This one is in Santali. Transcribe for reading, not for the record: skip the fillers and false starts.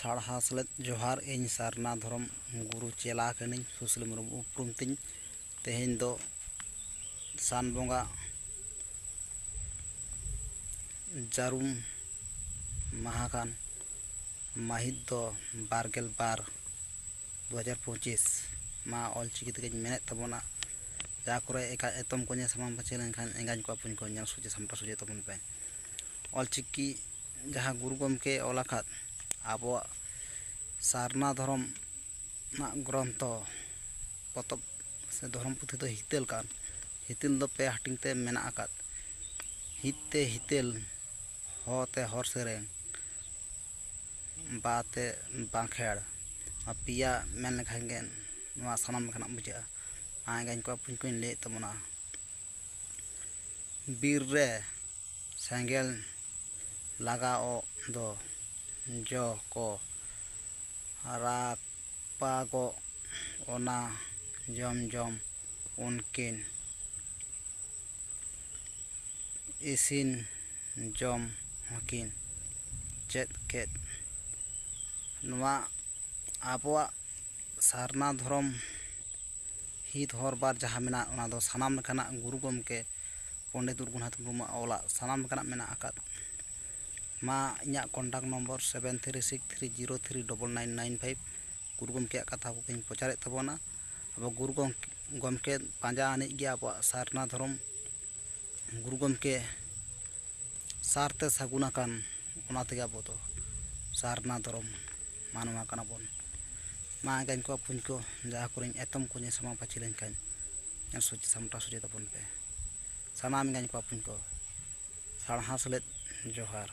साढ़ा सलेद जोहार इन सारना धर्म गुरु चेला कनी सुशील मुर्मू उपरुम तिन तेहेन दो सान बोंगा जारुम महाकान माहित दो बारगेल बार 2025 मा ऑलचिकी तक मेने तबोना जा करे एका एतम को सामान बचे लेनखान एंगाज को अपन को ñal सुजे सामटा सुजे तबन पे ऑलचिकी जहाँ गुरु गमके ओलाखात आबो सारना धर्म ना ग्रंथ पतब से धर्म पुथि तो हितेल कान हितेल दो पे हटिंग ते मेना आकात हिते हितेल होते हर सेरें बाते बांखेड़ पिया मेन लेखांगे नवा सनम खाना बुझा आएगा इनको अपन को ले तमना बीर रे सेंगेल लगाओ दो जो को रापा को ओना जम जम उनकिन इसिन जम हकिन चेत केत नवा आबोआ सारना धर्म हित हर बार जहाँ मेना ओना दो सानाम लेखाना गुरु गमके पंडित रघुनाथ मुर्मू ओला सानाम लेखाना मेना आकात मा इना कॉन्टैक्ट नंबर 7363039995 गुरु गमके कथा को प्रचारे तबना अब गुरु गमके पांजा आने गया अब सारना धर्म गुरु गमके सारते सगुना कान ओनाते अब तो सारना धर्म मानवा काना बन मा गाइन को अपन को जहाँ को एतम को समा पाची लेनखान सोचे सामटा सोचे तबन पे सानाम गाइन को अपन को साढ़ा सलेद जोहार।